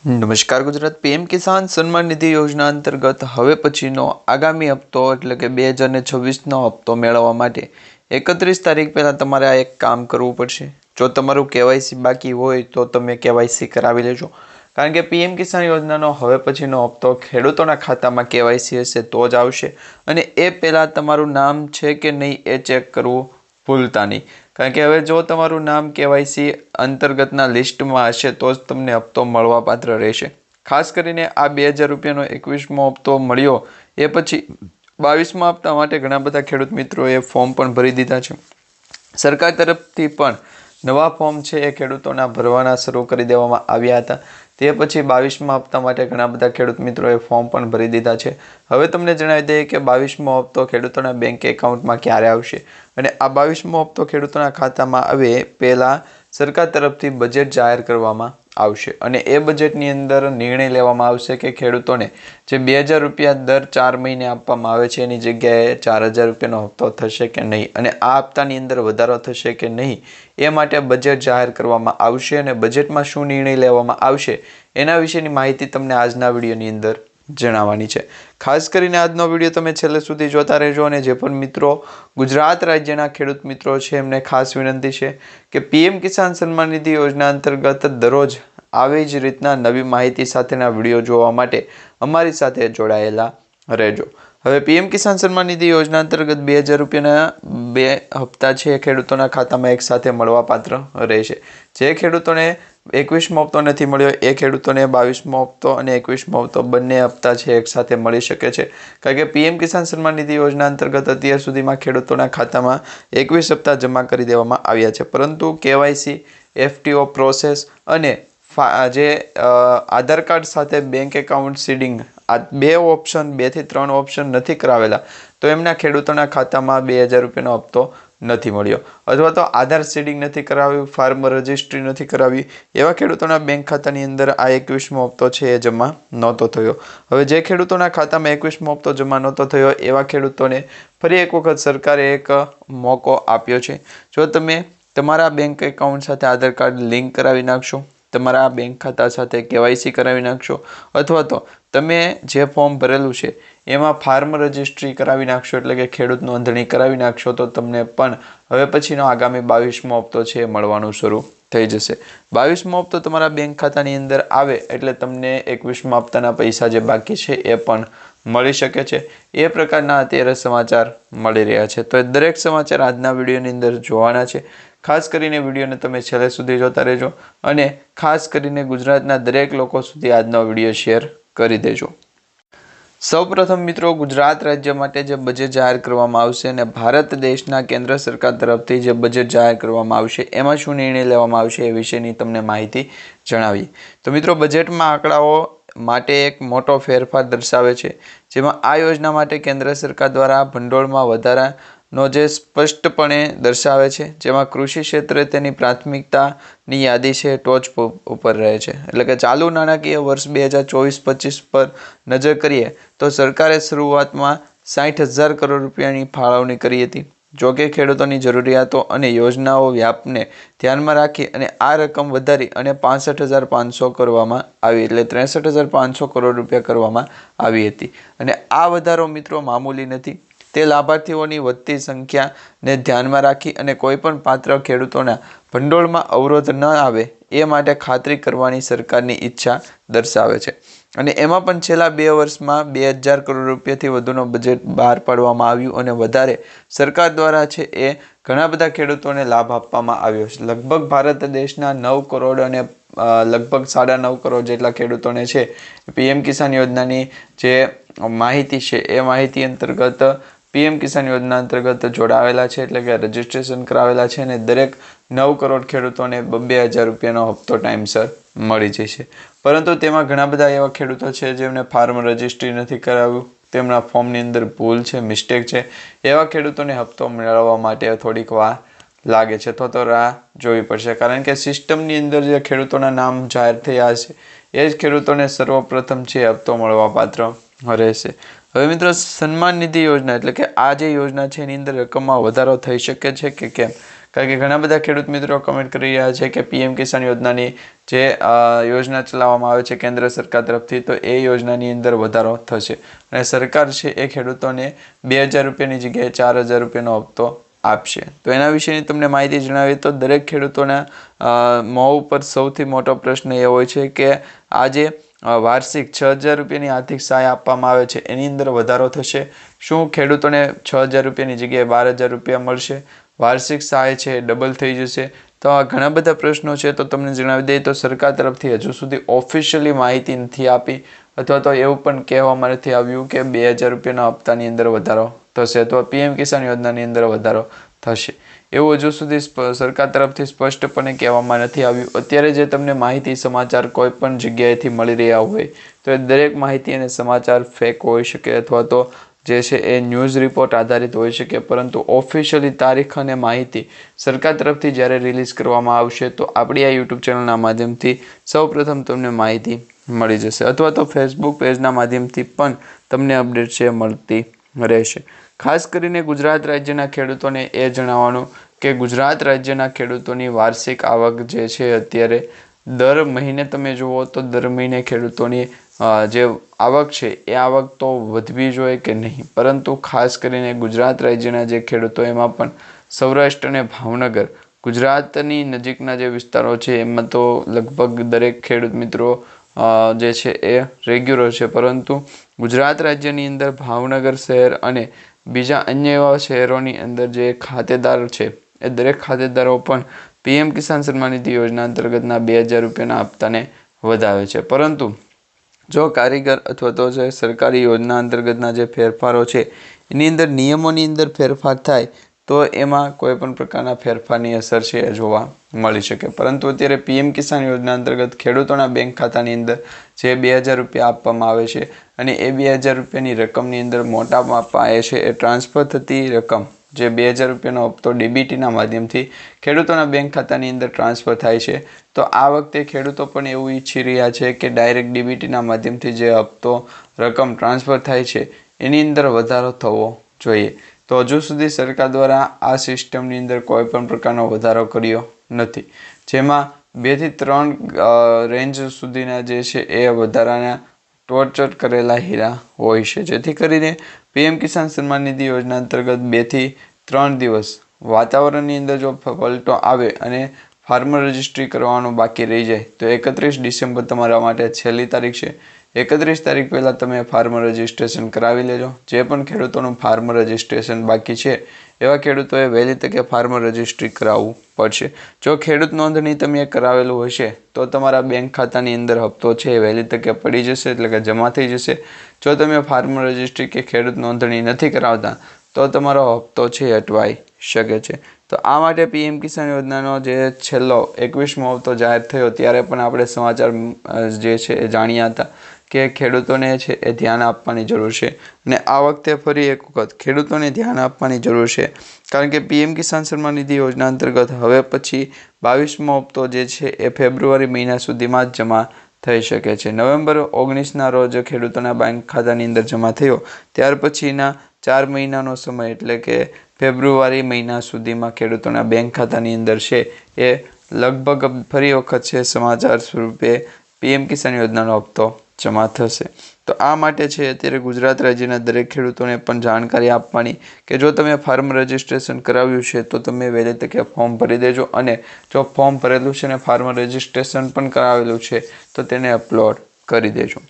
નમસ્કાર ગુજરાત પીએમ કિસાન સન્માન નિધિ યોજના અંતર્ગત હવે પછીનો આગામી હપ્તો એટલે કે 2026નો હપ્તો મેળવવા માટે 31 તારીખ પહેલાં તમારે આ એક કામ કરવું પડશે। જો તમારું કેવાયસી બાકી હોય તો તમે કેવાયસી કરાવી લેજો, કારણ કે પીએમ કિસાન યોજનાનો હવે પછીનો હપ્તો ખેડૂતોના ખાતામાં કેવાયસી હશે તો જ આવશે। અને એ પહેલાં તમારું નામ છે કે નહીં એ ચેક કરવું ભૂલતા નહીં, કારણ કે હવે જો તમારું નામ કેવાયસી અંતર્ગતના લિસ્ટમાં હશે તો જ તમને હપ્તો મળવાપાત્ર રહેશે। ખાસ કરીને આ 2000 રૂપિયાનો 21મો હપ્તો મળ્યો એ પછી 22મા હપ્તા માટે ઘણા બધા ખેડૂત મિત્રોએ ફોર્મ પણ ભરી દીધા છે। સરકાર તરફથી પણ નવા ફોર્મ છે એ ખેડૂતોના ભરવાના શરૂ કરી દેવામાં આવ્યા હતા। તે પછી 22મા હપ્તા માટે ઘણા બધા ખેડૂત મિત્રોએ ફોર્મ પણ ભરી દીધા છે। હવે તમને જણાવી દઈએ કે 22મો હપ્તો ખેડૂતોના બેંક એકાઉન્ટમાં ક્યારે આવશે અને આ 22મો હપ્તો ખેડૂતોના ખાતામાં આવે પહેલાં સરકાર તરફથી બજેટ જાહેર કરવામાં આવશે અને એ બજેટની અંદર નિર્ણય લેવામાં આવશે કે ખેડૂતોને જે 2000 રૂપિયા દર 4 મહિને આપવામાં આવે છે એની જગ્યાએ 4000 રૂપિયાનો હપ્તો થશે કે નહીં અને આ હપ્તાની અંદર વધારો થશે કે નહીં એ માટે બજેટ જાહેર કરવામાં આવશે અને બજેટમાં શું નિર્ણય લેવામાં આવશે એના વિશેની માહિતી તમને આજના વિડીયોની અંદર જણાવવાની છે। ખાસ કરીને આજનો વિડીયો તમે છેલ્લે સુધી જોતા રહેજો અને જે પણ મિત્રો ગુજરાત રાજ્યના ખેડૂત મિત્રો છે એમને ખાસ વિનંતી છે કે પીએમ કિસાન સન્માન નિધિ યોજના અંતર્ગત દરરોજ આવી જ રીતના નવી માહિતી સાથેના વિડીયો જોવા માટે અમારી સાથે જોડાયેલા રહેજો। હવે પીએમ કિસાન સન્માન નિધિ યોજના અંતર્ગત 2000 રૂપિયાના 2 હપ્તા છે ખેડૂતોના ખાતામાં એક સાથે મળવાપાત્ર રહેશે। જે ખેડૂતોને 21મો હપ્તો નથી મળ્યો એ ખેડૂતોને 22મો હપ્તો અને 21મો હપ્તો બંને હપ્તા છે એક સાથે મળી શકે છે, કારણ કે પીએમ કિસાન સન્માન નિધિ યોજના અંતર્ગત અત્યાર સુધીમાં ખેડૂતોના ખાતામાં 21 હપ્તા જમા કરી દેવામાં આવ્યા છે, પરંતુ કેવાયસી એફટીઓ પ્રોસેસ અને જે આધાર કાર્ડ સાથે બેંક એકાઉન્ટ સીડિંગ આ 2 થી 3 ઓપ્શન નથી કરાવેલા તો એમના ખેડૂતોના ખાતામાં 2000 રૂપિયાનો હપ્તો નથી મળ્યો, અથવા તો આધાર સીડિંગ નથી કરાવ્યું, ફાર્મર રજિસ્ટ્રી નથી કરાવી એવા ખેડૂતોના બેંક ખાતાની અંદર આ 21મો હપ્તો છે એ જમા નહોતો થયો। હવે જે ખેડૂતોના ખાતામાં 21મો હપ્તો જમા નહોતો થયો એવા ખેડૂતોને ફરી એક વખત સરકારે એક મોકો આપ્યો છે। જો તમે તમારા બેંક એકાઉન્ટ સાથે આધાર કાર્ડ લિંક કરાવી નાખશો, તમારા બેંક ખાતા સાથે કેવાયસી કરાવી નાખશો, અથવા તો તમે જે ફોર્મ ભરેલું છે એમાં ફાર્મ રજિસ્ટ્રી કરાવી નાખશો એટલે કે ખેડૂત નોંધણી કરાવી નાખશો તો તમને પણ હવે પછીનો આગામી 22મો હપ્તો છે એ મળવાનું શરૂ થઈ જશે। 22મો હપ્તો તમારા બેંક ખાતાની અંદર આવે એટલે તમને 21મા હપ્તાના પૈસા જે બાકી છે એ પણ મળી શકે છે। એ પ્રકારના અત્યારે સમાચાર મળી રહ્યા છે, તો એ દરેક સમાચાર આજના વિડીયોની અંદર જોવાના છે। ખાસ કરીને વિડીયોને તમે છેલ્લે સુધી જોતા રહેજો અને ખાસ કરીને ગુજરાતના દરેક લોકો સુધી આજનો વિડીયો શેર કરી દેજો। સૌપ્રથમ મિત્રો, ગુજરાત રાજ્ય માટે જે બજેટ જાહેર કરવામાં આવશે અને ભારત દેશના કેન્દ્ર સરકાર તરફથી જે બજેટ જાહેર કરવામાં આવશે એમાં શું નિર્ણય લેવામાં આવશે એ વિશેની તમને માહિતી જણાવીએ। તો મિત્રો, બજેટમાં આંકડાઓ માટે એક મોટો ફેરફાર દર્શાવે છે, જેમાં આ યોજના માટે કેન્દ્ર સરકાર દ્વારા ભંડોળમાં વધારાનો જે સ્પષ્ટપણે દર્શાવે છે, જેમાં કૃષિ ક્ષેત્રે તેની પ્રાથમિકતાની યાદી છે ટોચ ઉપર રહે છે। એટલે કે ચાલુ નાણાકીય વર્ષ 2024-25 પર નજર કરીએ તો સરકારે શરૂઆતમાં 60,000 કરોડ રૂપિયાની ફાળવણી કરી હતી। જોકે ખેડૂતોની જરૂરિયાતો અને યોજનાઓ વ્યાપને ધ્યાનમાં રાખી અને આ રકમ વધારી અને 65,500 કરવામાં આવી, એટલે 63,500 કરોડ રૂપિયા કરવામાં આવી હતી। અને આ વધારો મિત્રો મામૂલી નથી, તે લાભાર્થીઓની વધતી સંખ્યાને ધ્યાનમાં રાખી અને કોઈપણ પાત્ર ખેડૂતોના ભંડોળમાં અવરોધ ન આવે એ માટે ખાતરી કરવાની સરકારની ઈચ્છા દર્શાવે છે। અને એમાં પણ છેલ્લા 2 વર્ષમાં 2000 કરોડ રૂપિયાથી વધુનો બજેટ બહાર પાડવામાં આવ્યું અને વધારે સરકાર દ્વારા છે એ ઘણા બધા ખેડૂતોને લાભ આપવામાં આવ્યો છે। લગભગ ભારત દેશના 9 કરોડ અને લગભગ 9.5 કરોડ જેટલા ખેડૂતોને છે પીએમ કિસાન યોજનાની જે માહિતી છે એ માહિતી અંતર્ગત પીએમ કિસાન યોજના અંતર્ગત જોડાવેલા છે, એટલે કે રજિસ્ટ્રેશન કરાવેલા છે અને દરેક 9 કરોડ ખેડૂતોને 2,000 રૂપિયાનો હપ્તો ટાઈમસર મળી જશે। પરંતુ તેમાં ઘણા બધા એવા ખેડૂતો છે જેમને ફાર્મ રજિસ્ટ્રી નથી કરાવ્યું, તેમના ફોર્મની અંદર ભૂલ છે, મિસ્ટેક છે, એવા ખેડૂતોને હપ્તો મેળવવા માટે થોડીક વાર લાગે છે, તો રાહ જોવી પડશે, કારણ કે સિસ્ટમની અંદર જે ખેડૂતોના નામ જાહેર થયા છે એ જ ખેડૂતોને સર્વપ્રથમ છે હપ્તો મળવાપાત્ર રહેશે। હવે મિત્રો, સન્માન નિધિ યોજના એટલે કે આ જે યોજના છે એની અંદર રકમમાં વધારો થઈ શકે છે કે કેમ? કારણ કે ઘણા બધા ખેડૂત મિત્રો કમેન્ટ કરી રહ્યા છે કે પીએમ કિસાન યોજનાની જે યોજના ચલાવવામાં આવે છે કેન્દ્ર સરકાર તરફથી, તો એ યોજનાની અંદર વધારો થશે અને સરકાર છે એ ખેડૂતોને 2000 રૂપિયાની જગ્યાએ 4000 રૂપિયાનો હપ્તો આપશે. તો એના વિશેની તમને માહિતી જણાવીએ તો દરેક ખેડૂતોના મોં ઉપર સૌથી મોટો પ્રશ્ન એ હોય છે કે આજે વાર્ષિક 6000 રૂપિયાની આર્થિક સહાય આપવામાં આવે છે એની અંદર વધારો થશે. શું ખેડૂતોને 6000 રૂપિયાની જગ્યાએ 12000 રૂપિયા મળશે? વાર્ષિક સહાય છે ડબલ થઈ જશે? તો આ ઘણા બધા પ્રશ્નો છે. તો તમને જણાવી દઈએ તો સરકાર તરફથી હજુ સુધી ઓફિશિયલી માહિતી નથી આપી, અથવા તો એવું પણ કહેવામાં નથી આવ્યું કે 2000 રૂપિયાના હપ્તાની અંદર વધારો થશે અથવા પીએમ કિસાન યોજનાની અંદર વધારો થશે. એવું હજુ સુધી સરકાર તરફથી સ્પષ્ટપણે કહેવામાં નથી આવ્યું. અત્યારે જે તમને માહિતી સમાચાર કોઈ પણ જગ્યાએથી મળી રહ્યા હોય તો એ દરેક માહિતી અને સમાચાર ફેક હોઈ શકે અથવા તો જે છે એ ન્યૂઝ રિપોર્ટ આધારિત હોઈ શકે, પરંતુ ઓફિશિયલી તારીખ અને માહિતી સરકાર તરફથી જ્યારે રિલીઝ કરવામાં આવશે તો આપણી આ યુટ્યુબ ચેનલના માધ્યમથી સૌપ્રથમ તમને માહિતી મળી જશે, અથવા તો ફેસબુક પેજના માધ્યમથી પણ તમને અપડેટ છે મળતી રહેશે. ખાસ કરીને ગુજરાત રાજ્યના ખેડૂતોને એ જણાવવાનું કે ગુજરાત રાજ્યના ખેડૂતોની વાર્ષિક આવક જે છે અત્યારે દર મહિને તમે જુઓ તો દર મહિને ખેડૂતોની જે આવક છે એ આવક તો વધવી જોઈએ કે નહીં, પરંતુ ખાસ કરીને ગુજરાત રાજ્યના જે ખેડૂતો એમાં પણ સૌરાષ્ટ્ર અને ભાવનગર ગુજરાતની નજીકના જે વિસ્તારો છે એમાં તો લગભગ દરેક ખેડૂત મિત્રો જે છે એ રેગ્યુલર છે, પરંતુ ગુજરાત રાજ્યની અંદર ભાવનગર શહેર અને બીજા અન્ય એવા શહેરોની અંદર જે ખાતેદાર છે એ દરેક ખાતેદારો પણ પીએમ કિસાન સન્માન નિધિ યોજના અંતર્ગતના 2000 રૂપિયાના હપ્તાને વધાવે છે. પરંતુ જો કારીગર અથવા તો જે સરકારી યોજના અંતર્ગતના જે ફેરફારો છે એની અંદર નિયમોની અંદર ફેરફાર થાય તો એમાં કોઈ પણ પ્રકારના ફેરફારની અસર છે એ જોવા મળી શકે. પરંતુ અત્યારે પીએમ કિસાન યોજના અંતર્ગત ખેડૂતોના બેંક ખાતાની અંદર જે 2000 રૂપિયા આપવામાં આવે છે અને એ 2000 રૂપિયાની રકમની અંદર મોટા પાયે છે એ ટ્રાન્સફર થતી રકમ જે 2000 રૂપિયાનો હપ્તો ડીબીટીના માધ્યમથી ખેડૂતોના બેંક ખાતાની અંદર ટ્રાન્સફર થાય છે. તો આ વખતે ખેડૂતો પણ એવું ઈચ્છી રહ્યા છે કે ડાયરેક્ટ ડીબીટીના માધ્યમથી જે હપ્તો રકમ ટ્રાન્સફર થાય છે એની અંદર વધારો થવો જોઈએ. તો હજુ સુધી સરકાર દ્વારા આ સિસ્ટમની અંદર કોઈ પણ પ્રકારનો વધારો કર્યો નથી, જેમાં 2 થી 3 રેન્જ સુધીના જે છે એ વધારાના ટોર્ચર કરેલા હીરા હોય છે, જેથી કરીને પીએમ કિસાન સન્માન નિધિ યોજના અંતર્ગત 2 થી 3 દિવસ વાતાવરણની અંદર જો પલટો આવે અને ફાર્મર રજિસ્ટ્રી કરવાનું બાકી રહી જાય તો 31 ડિસેમ્બર તમારા માટે છેલ્લી તારીખ છે. 31 તારીખ પહેલાં તમે ફાર્મર રજિસ્ટ્રેશન કરાવી લેજો. જે પણ ખેડૂતોનું ફાર્મર રજિસ્ટ્રેશન બાકી છે એવા ખેડૂતોએ વહેલી તકે ફાર્મર રજિસ્ટ્રી કરાવવું પડશે. જો ખેડૂત નોંધણી તમે કરાવેલું હશે તો તમારા બેંક ખાતાની અંદર હપ્તો છે એ વહેલી તકે પડી જશે, એટલે કે જમા થઈ જશે. જો તમે ફાર્મર રજિસ્ટ્રી કે ખેડૂત નોંધણી નથી કરાવતા તો તમારો હપ્તો છે અટવાઈ શકે છે. તો આ માટે પીએમ કિસાન યોજનાનો જે છેલ્લો 21મો હપ્તો જાહેર થયો ત્યારે પણ આપણે સમાચાર જે છે એ જાણ્યા હતા કે ખેડૂતોને છે એ ધ્યાન આપવાની જરૂર છે, અને આ વખતે ફરી એક વખત ખેડૂતોને ધ્યાન આપવાની જરૂર છે, કારણ કે પીએમ કિસાન સન્માન નિધિ યોજના અંતર્ગત હવે પછી 22મો હપ્તો જે છે એ ફેબ્રુઆરી મહિના સુધીમાં જ જમા થઈ શકે છે. નવેમ્બર 19ના રોજ ખેડૂતોના બેંક ખાતાની અંદર જમા થયો, ત્યાર પછીના 4 મહિનાનો સમય એટલે કે ફેબ્રુઆરી મહિના સુધીમાં ખેડૂતોના બેંક ખાતાની અંદર છે એ લગભગ ફરી વખત છે સમાચાર સ્વરૂપે પીએમ કિસાન યોજનાનો હપ્તો જમા થશે. તો આ માટે છે અત્યારે ગુજરાત રાજ્યના દરેક ખેડૂતોને પણ જાણકારી આપવાની કે જો તમે ફાર્મ રજિસ્ટ્રેશન કરાવ્યું છે તો તમે વહેલી તકે ફોર્મ ભરી દેજો, અને જો ફોર્મ ભરેલું છે અને ફાર્મ રજિસ્ટ્રેશન પણ કરાવેલું છે તો તેને અપલોડ કરી દેજો.